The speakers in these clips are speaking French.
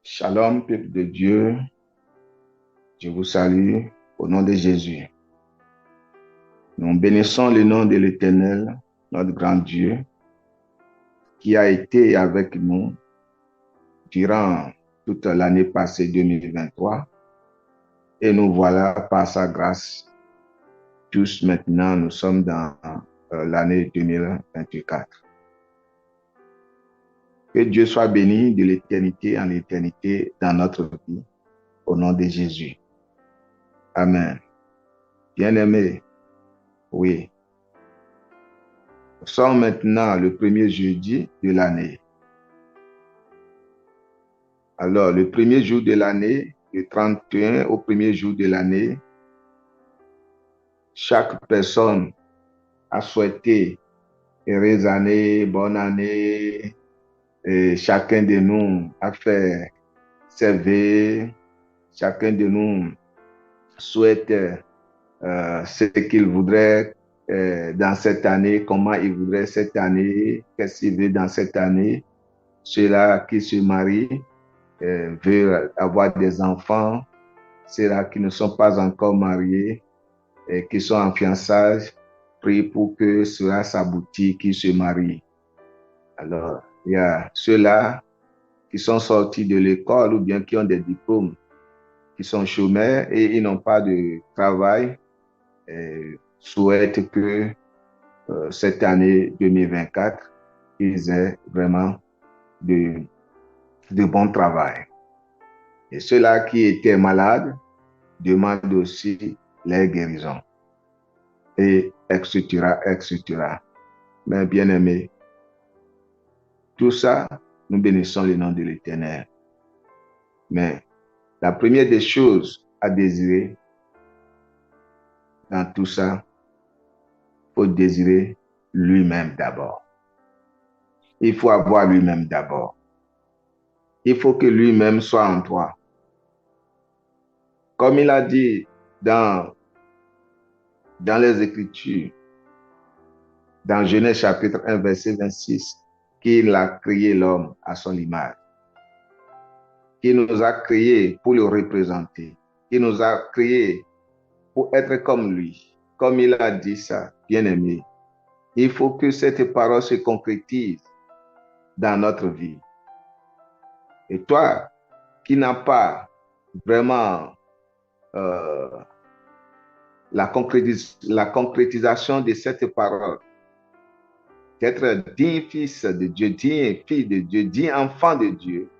Shalom, peuple de Dieu, je vous salue au nom de Jésus. Nous bénissons le nom de l'Éternel, notre grand Dieu, qui a été avec nous durant toute l'année passée 2023. Et nous voilà par sa grâce, tous maintenant, nous sommes dans l'année 2024. Que Dieu soit béni de l'éternité en l'éternité dans notre vie, au nom de Jésus. Amen. Bien-aimés, oui. Nous sommes maintenant le premier jeudi de l'année. Alors, le premier jour de l'année, le 31 au premier jour de l'année, chaque personne a souhaité heureuse année, bonne année, et chacun de nous a fait ses vœux, chacun de nous souhaite ce qu'il voudrait dans cette année, comment il voudrait cette année, qu'est-ce qu'il veut dans cette année. Ceux-là qui se marient veulent avoir des enfants, ceux-là qui ne sont pas encore mariés et qui sont en fiançailles, prient pour que cela s'aboutisse, qu'ils se marient. Alors, il y a ceux-là qui sont sortis de l'école ou bien qui ont des diplômes, qui sont chômeurs et ils n'ont pas de travail, et souhaitent que cette année 2024, ils aient vraiment de bon travail. Et ceux-là qui étaient malades demandent aussi les guérisons. Et etc., etc. Mais bien aimés, tout ça, nous bénissons le nom de l'Éternel. Mais la première des choses à désirer dans tout ça, il faut désirer lui-même d'abord. Il faut avoir lui-même d'abord. Il faut que lui-même soit en toi. Comme il a dit dans les Écritures, dans Genèse chapitre 1, verset 26, qu'il a créé l'homme à son image, qu'il nous a créés pour le représenter, qu'il nous a créés pour être comme lui. Comme il a dit ça, bien-aimé, il faut que cette parole se concrétise dans notre vie. Et toi, qui n'as pas vraiment la concrétisation de cette parole, d'être digne fils de Dieu, digne fille de Dieu, digne enfant de Dieu,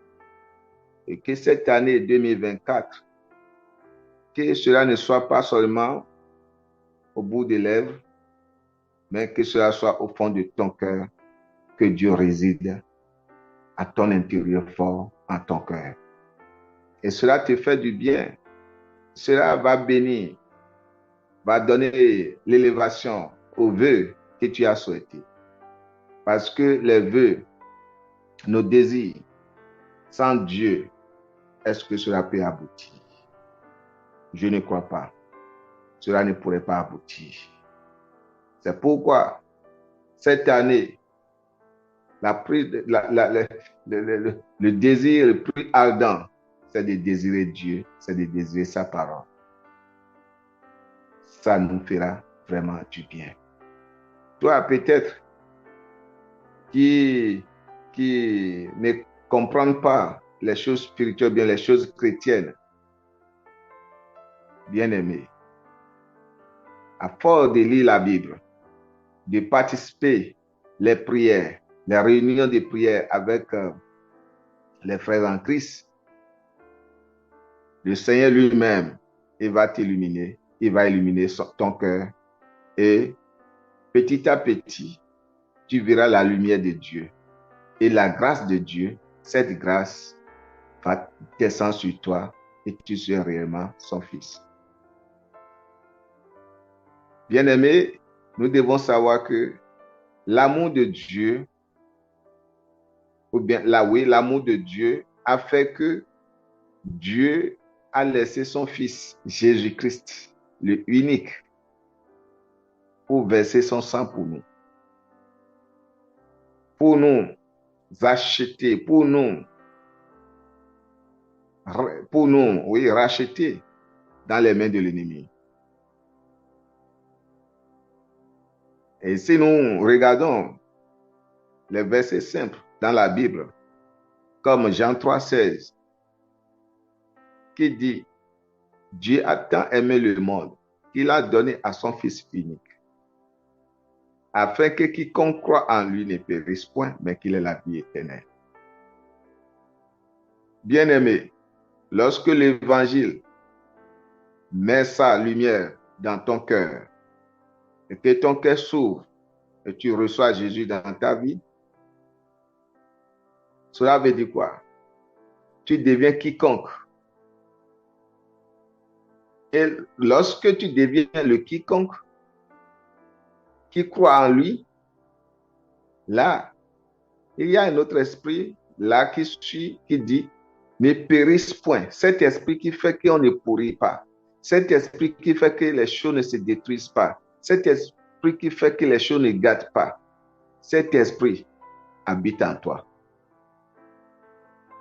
et que cette année 2024, que cela ne soit pas seulement au bout des lèvres, mais que cela soit au fond de ton cœur, que Dieu réside à ton intérieur fort, en ton cœur. Et cela te fait du bien. Cela va bénir, va donner l'élévation aux vœux que tu as souhaités. Parce que les vœux, nos désirs, sans Dieu, est-ce que cela peut aboutir? Je ne crois pas. Cela ne pourrait pas aboutir. C'est pourquoi cette année, le désir le plus ardent, c'est de désirer Dieu, c'est de désirer sa parole. Ça nous fera vraiment du bien. Toi, peut-être, qui ne comprennent pas les choses spirituelles, bien les choses chrétiennes, bien aimé, à force de lire la Bible, de participer les prières, les réunions de prières avec les frères en Christ, le Seigneur lui-même, il va t'illuminer, il va illuminer ton cœur et petit à petit, tu verras la lumière de Dieu et la grâce de Dieu. Cette grâce va descendre sur toi et tu seras réellement son fils. Bien-aimés, nous devons savoir que l'amour de Dieu, ou bien l'amour de Dieu a fait que Dieu a laissé son fils Jésus-Christ, le unique, pour verser son sang pour nous acheter, pour nous pour nous, oui, rachetés dans les mains de l'ennemi. Et si nous regardons les versets simples dans la Bible, comme Jean 3,16, qui dit, Dieu a tant aimé le monde qu'il a donné à son Fils unique, afin que quiconque croit en lui ne périsse point, mais qu'il ait la vie éternelle. Bien-aimé, lorsque l'Évangile met sa lumière dans ton cœur, et que ton cœur s'ouvre, et tu reçois Jésus dans ta vie, cela veut dire quoi? Tu deviens quiconque. Et lorsque tu deviens le quiconque qui croit en lui, là, il y a un autre esprit là qui dit, ne périsse point. Cet esprit qui fait qu'on ne pourrit pas. Cet esprit qui fait que les choses ne se détruisent pas. Cet esprit qui fait que les choses ne gâtent pas. Cet esprit habite en toi.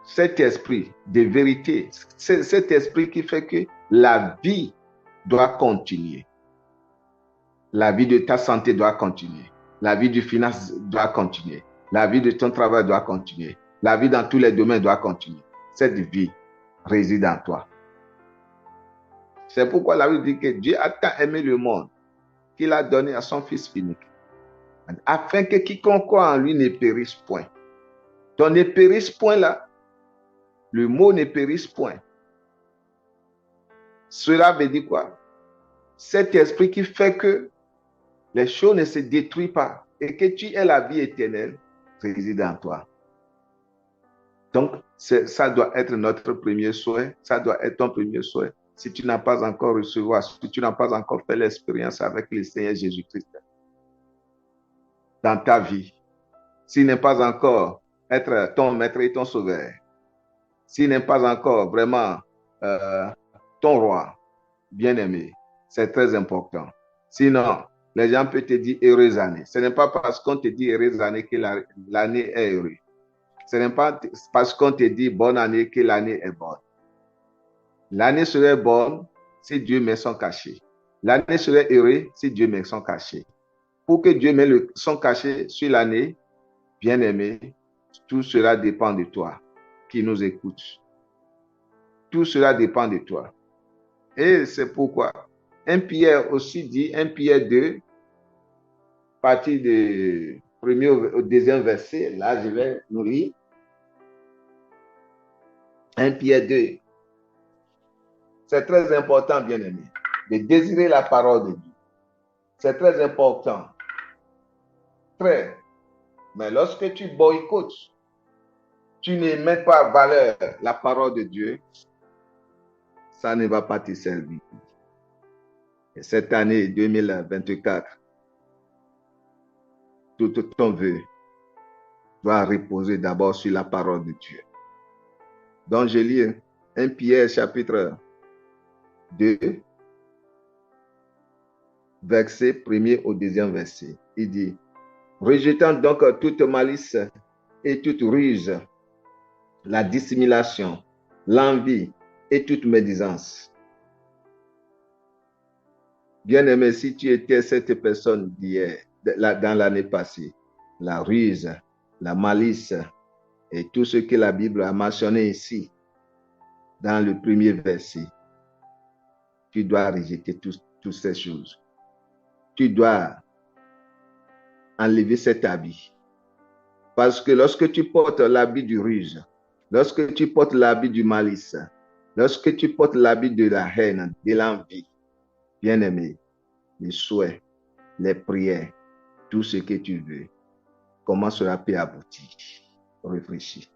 Cet esprit de vérité, cet esprit qui fait que la vie doit continuer. La vie de ta santé doit continuer. La vie du finance doit continuer. La vie de ton travail doit continuer. La vie dans tous les domaines doit continuer. Cette vie réside en toi. C'est pourquoi la Bible dit que Dieu a tant aimé le monde qu'il a donné à son Fils unique, afin que quiconque croit en lui ne périsse point. Donc ne périsse point là, le mot ne périsse point. Cela veut dire quoi? Cet esprit qui fait que les choses ne se détruisent pas et que tu aies la vie éternelle réside en toi. Donc, ça doit être notre premier souhait, ça doit être ton premier souhait. Si tu n'as pas encore reçu, si tu n'as pas encore fait l'expérience avec le Seigneur Jésus-Christ dans ta vie, s'il n'est pas encore être ton maître et ton sauveur, s'il n'est pas encore vraiment ton roi bien-aimé, c'est très important. Sinon, les gens peuvent te dire heureuse année. Ce n'est pas parce qu'on te dit heureuse année que l'année est heureuse. Ce n'est pas parce qu'on te dit bonne année que l'année est bonne. L'année serait bonne si Dieu met son cachet. L'année serait heureuse si Dieu met son cachet. Pour que Dieu mette son cachet sur l'année, bien-aimé, tout cela dépend de toi qui nous écoutes. Tout cela dépend de toi. Et c'est pourquoi 1 Pierre aussi dit, 1 Pierre 2, partie du premier au deuxième verset, là je vais nous lire. 1 Pierre 2. C'est très important, bien-aimé, de désirer la parole de Dieu. C'est très important. Très. Mais lorsque tu boycottes, tu ne mets pas en valeur la parole de Dieu, ça ne va pas te servir. Et cette année 2024, tout ton vœu doit reposer d'abord sur la parole de Dieu. Donc, je lis 1 Pierre chapitre 2, verset 1er au 2e verset. Il dit, rejetant donc toute malice et toute ruse, la dissimulation, l'envie et toute médisance. Bien-aimé, si tu étais cette personne d'hier, dans l'année passée, la ruse, la malice et tout ce que la Bible a mentionné ici, dans le premier verset, tu dois rejeter toutes ces choses. Tu dois enlever cet habit. Parce que lorsque tu portes l'habit du ruse, lorsque tu portes l'habit du malice, lorsque tu portes l'habit de la haine, de l'envie, bien-aimé, les souhaits, les prières, tout ce que tu veux, comment cela peut aboutir? Réfléchis.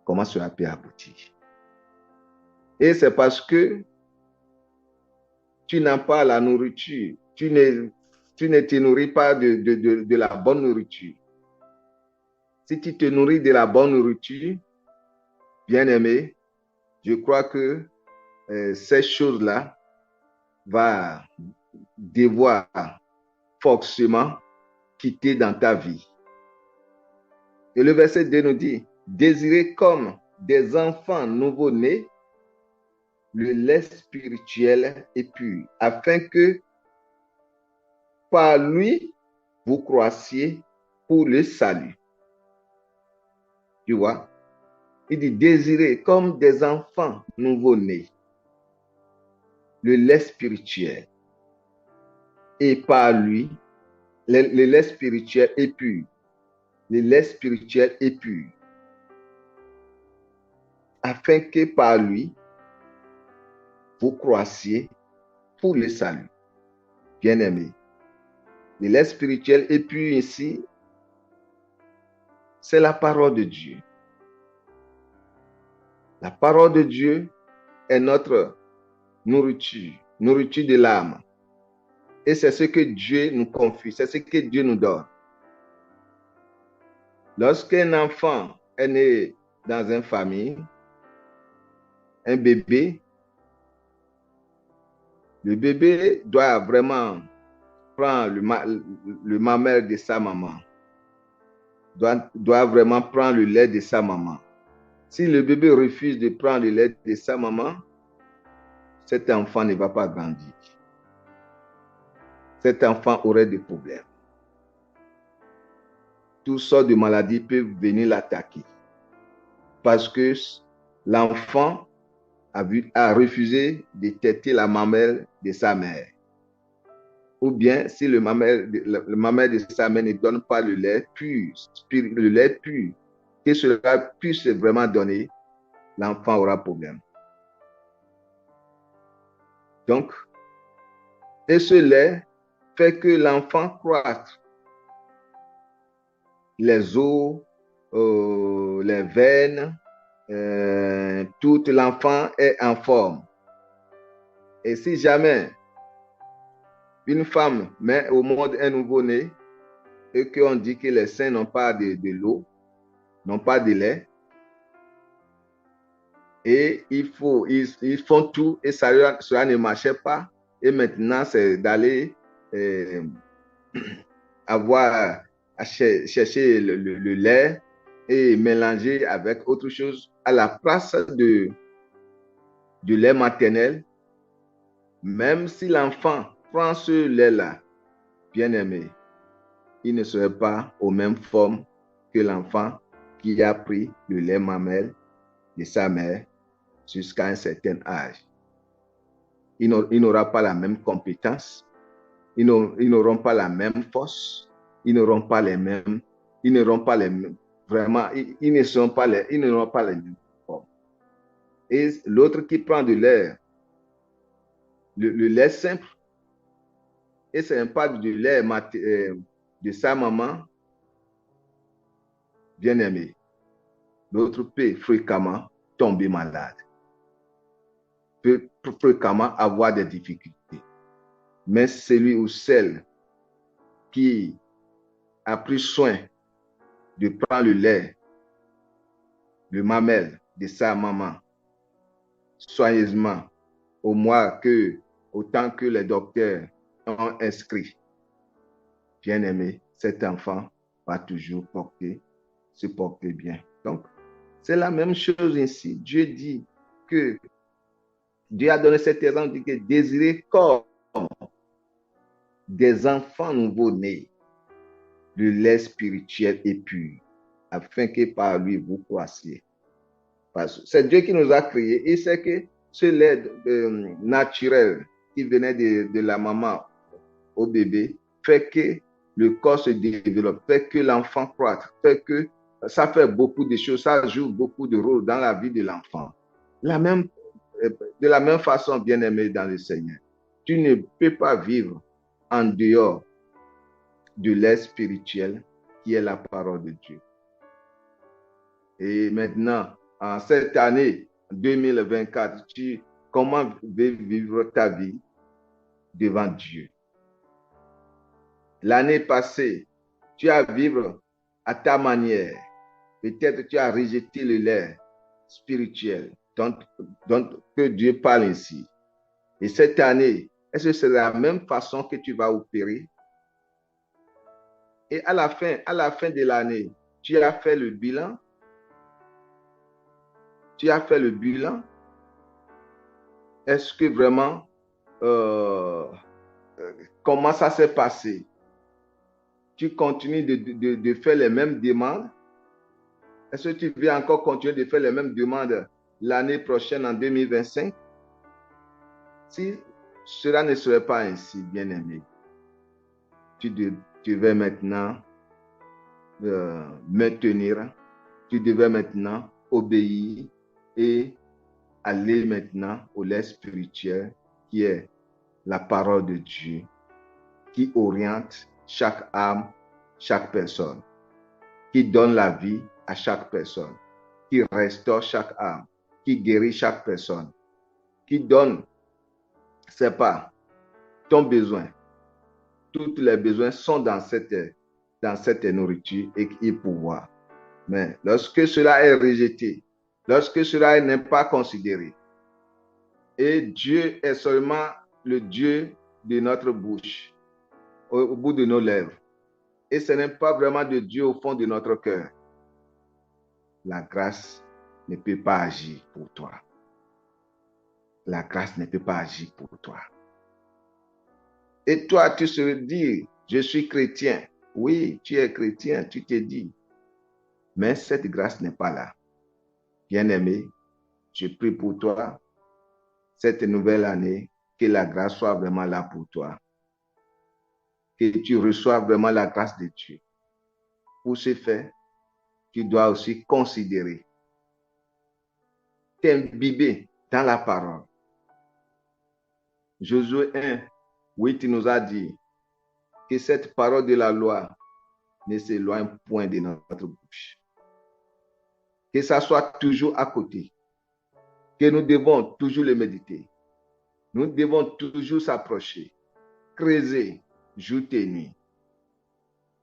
Comment cela peut aboutir? Et c'est parce que tu n'as pas la nourriture, tu ne te nourris pas de la bonne nourriture. Si tu te nourris de la bonne nourriture, bien-aimé, je crois que ces choses-là vont devoir forcément quitter dans ta vie. Et le verset 2 nous dit, désirez comme des enfants nouveau-nés le lait spirituel est pur, afin que par lui, vous croissiez pour le salut. Tu vois? Il dit désirer comme des enfants nouveau-nés le lait spirituel. Et par lui, le lait spirituel est pur. Le lait spirituel est pur. Afin que par lui, vous croissiez pour le salut. Bien-aimé. Le lait spirituel est pur ici. C'est la parole de Dieu. La parole de Dieu est notre nourriture, nourriture de l'âme. Et c'est ce que Dieu nous confie, c'est ce que Dieu nous donne. Lorsqu'un enfant est né dans une famille, un bébé, le bébé doit vraiment prendre le mamelle de sa maman, doit vraiment prendre le lait de sa maman. Si le bébé refuse de prendre le lait de sa maman, cet enfant ne va pas grandir. Cet enfant aurait des problèmes. Toutes sortes de maladies peuvent venir l'attaquer. Parce que l'enfant a refusé de téter la mamelle de sa mère. Ou bien, si le mamelle de sa mère ne donne pas le lait pur, que cela puisse vraiment donner, l'enfant aura problème. Donc, et ce lait fait que l'enfant croît. Les os, les veines, tout l'enfant est en forme. Et si jamais une femme met au monde un nouveau-né et qu'on dit que les seins n'ont pas de l'eau, n'ont pas de lait, et ils font tout et cela ne marchait pas, et maintenant c'est d'aller chercher le lait et mélanger avec autre chose à la place du lait maternel. Même si l'enfant prend ce lait-là, bien aimé, il ne serait pas aux mêmes formes que l'enfant qui a pris le lait mamelle de sa mère jusqu'à un certain âge. Il n'aura pas la même compétence, ils n'auront pas la même force, ils n'auront pas les mêmes, vraiment, ils n'auront pas les mêmes formes. Et l'autre qui prend de lait, le lait simple, et c'est un pas du lait de sa maman, bien aimé, l'autre peut fréquemment tomber malade, peut fréquemment avoir des difficultés. Mais celui ou celle qui a pris soin de prendre le lait, le mamelle de sa maman, soigneusement, autant que les docteurs ont inscrit, bien aimé, cet enfant va toujours se porter bien. Donc, c'est la même chose ici. Dieu dit que Dieu a donné cet exemple, dit que désirer comme des enfants nouveau-nés, le lait spirituel et pur, afin que par lui vous croissiez. Parce que c'est Dieu qui nous a créés et c'est que ce lait naturel qui venait de la maman au bébé fait que le corps se développe, fait que l'enfant croît, fait que ça fait beaucoup de choses, ça joue beaucoup de rôle dans la vie de l'enfant. De la même façon, bien-aimé dans le Seigneur, tu ne peux pas vivre en dehors de lait spirituel qui est la parole de Dieu. Et maintenant, en cette année 2024, comment vivre ta vie devant Dieu? L'année passée, tu as vivre à ta manière. Peut-être tu as rejeté le lait spirituel dont que Dieu parle ici. Et cette année, est-ce que c'est la même façon que tu vas opérer? Et à la fin de l'année, tu as fait le bilan. Tu as fait le bilan. Est-ce que vraiment, comment ça s'est passé? Tu continues de faire les mêmes demandes? Est-ce que tu veux encore continuer de faire les mêmes demandes l'année prochaine, en 2025? Si cela ne serait pas ainsi, bien-aimé, tu devais maintenant maintenir, tu devais maintenant obéir et aller maintenant au lait spirituel qui est la parole de Dieu, qui oriente chaque âme, chaque personne, qui donne la vie à chaque personne, qui restaure chaque âme, qui guérit chaque personne, qui donne, c'est pas ton besoin. Tous les besoins sont dans cette nourriture et pouvoir. Mais lorsque cela est rejeté, lorsque cela n'est pas considéré, et Dieu est seulement le Dieu de notre bouche, au bout de nos lèvres, et ce n'est pas vraiment de Dieu au fond de notre cœur, la grâce ne peut pas agir pour toi. La grâce ne peut pas agir pour toi. Et toi, tu se dis, je suis chrétien. Oui, tu es chrétien, tu te dis. Mais cette grâce n'est pas là. Bien-aimé, je prie pour toi, cette nouvelle année, que la grâce soit vraiment là pour toi. Que tu reçoives vraiment la grâce de Dieu. Pour ce faire, tu dois aussi considérer, t'imbiber dans la parole. Josué 1, 8 nous a dit que cette parole de la loi ne s'éloigne point de notre bouche. Que ça soit toujours à côté. Que nous devons toujours le méditer. Nous devons toujours s'approcher, creuser, jour et nuit,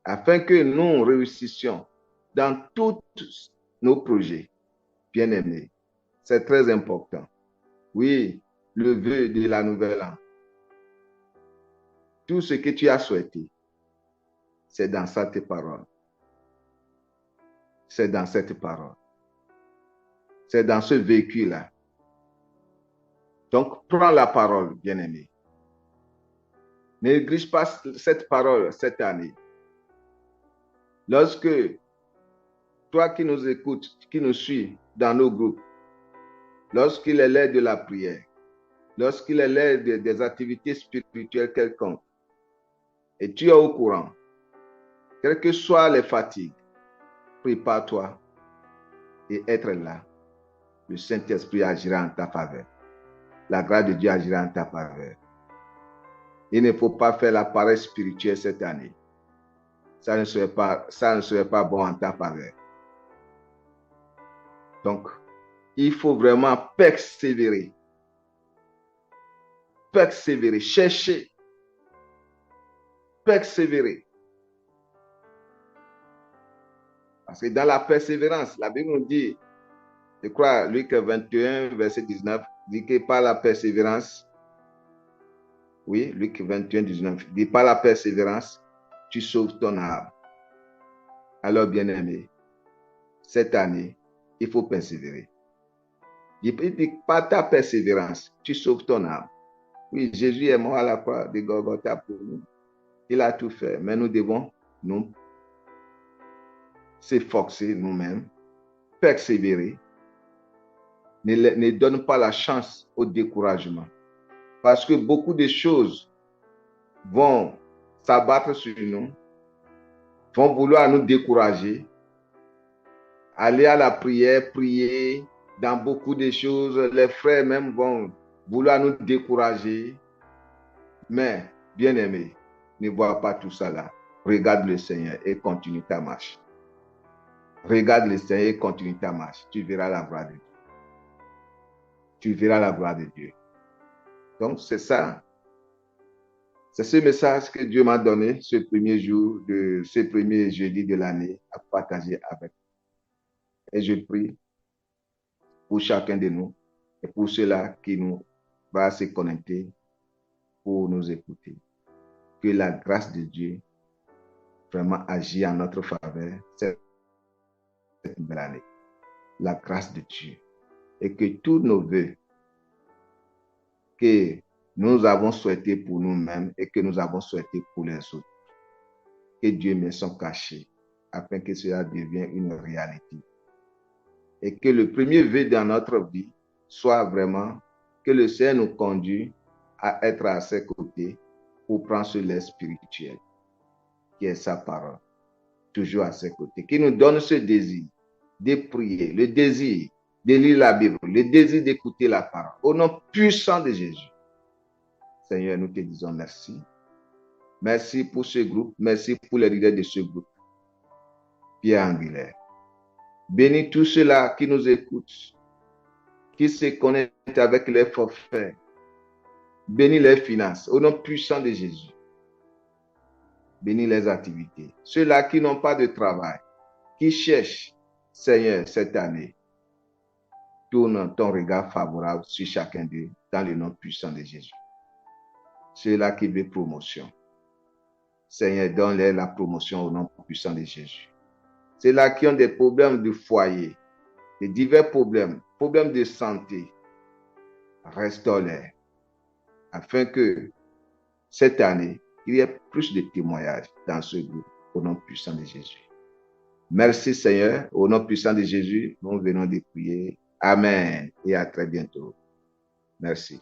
afin que nous réussissions dans tous nos projets. Bien-aimés, c'est très important. Oui, le vœu de la nouvelle an. Tout ce que tu as souhaité, c'est dans cette parole. C'est dans cette parole. C'est dans ce véhicule-là. Donc, prends la parole, bien-aimé. Ne néglige pas cette parole cette année. Lorsque toi qui nous écoutes, qui nous suis dans nos groupes, lorsqu'il est l'heure de la prière, lorsqu'il est l'heure des activités spirituelles quelconques, et tu es au courant, quelles que soient les fatigues, prépare-toi et être là. Le Saint-Esprit agira en ta faveur. La grâce de Dieu agira en ta faveur. Il ne faut pas faire la paresse spirituelle cette année. Ça ne serait pas bon en ta faveur. Donc, il faut vraiment persévérer. Persévérer, chercher. Persévérer. Parce que dans la persévérance, la Bible nous dit, je crois, Luc 21, verset 19, dit que par la persévérance, oui, Luc 21, 19, dit par la persévérance, tu sauves ton âme. Alors, bien-aimé, cette année, il faut persévérer. Il dit, par ta persévérance, tu sauves ton âme. Oui, Jésus est mort à la croix de Golgotha pour nous. Il a tout fait, mais nous devons nous s'efforcer nous-mêmes, persévérer. Ne donne pas la chance au découragement. Parce que beaucoup de choses vont s'abattre sur nous, vont vouloir nous décourager. Aller à la prière, prier dans beaucoup de choses, les frères même vont vouloir nous décourager. Mais, bien-aimé, ne vois pas tout ça là. Regarde le Seigneur et continue ta marche. Regarde le Seigneur et continue ta marche. Tu verras la gloire de Dieu. Tu verras la gloire de Dieu. Donc, c'est ça. C'est ce message que Dieu m'a donné ce premier jour, ce premier jeudi de l'année à partager avec vous. Et je prie pour chacun de nous et pour ceux-là qui nous va se connecter pour nous écouter. Que la grâce de Dieu vraiment agisse en notre faveur cette nouvelle année. La grâce de Dieu. Et que tous nos vœux que nous avons souhaité pour nous-mêmes et que nous avons souhaité pour les autres. Que Dieu met son cachet afin que cela devienne une réalité. Et que le premier vœu dans notre vie soit vraiment que le Seigneur nous conduise à être à ses côtés pour prendre sur l'aide spirituelle, qui est sa parole, toujours à ses côtés, qui nous donne ce désir de prier, le désir de lire la Bible, le désir d'écouter la parole. Au nom puissant de Jésus, Seigneur, nous te disons merci. Merci pour ce groupe, merci pour les leaders de ce groupe. Pierre Angulaire. Bénis tous ceux-là qui nous écoutent, qui se connectent avec les forfaits. Bénis les finances, au nom puissant de Jésus. Bénis les activités. Ceux-là qui n'ont pas de travail, qui cherchent, Seigneur, cette année, tourne ton regard favorable sur chacun d'eux dans le nom puissant de Jésus. Ceux-là qui veulent promotion, Seigneur, donne-leur la promotion au nom puissant de Jésus. Ceux-là qui ont des problèmes de foyer, de divers problèmes de santé, restaure-les, afin que cette année, il y ait plus de témoignages dans ce groupe, au nom puissant de Jésus. Merci Seigneur, au nom puissant de Jésus, nous venons de prier. Amen et à très bientôt. Merci.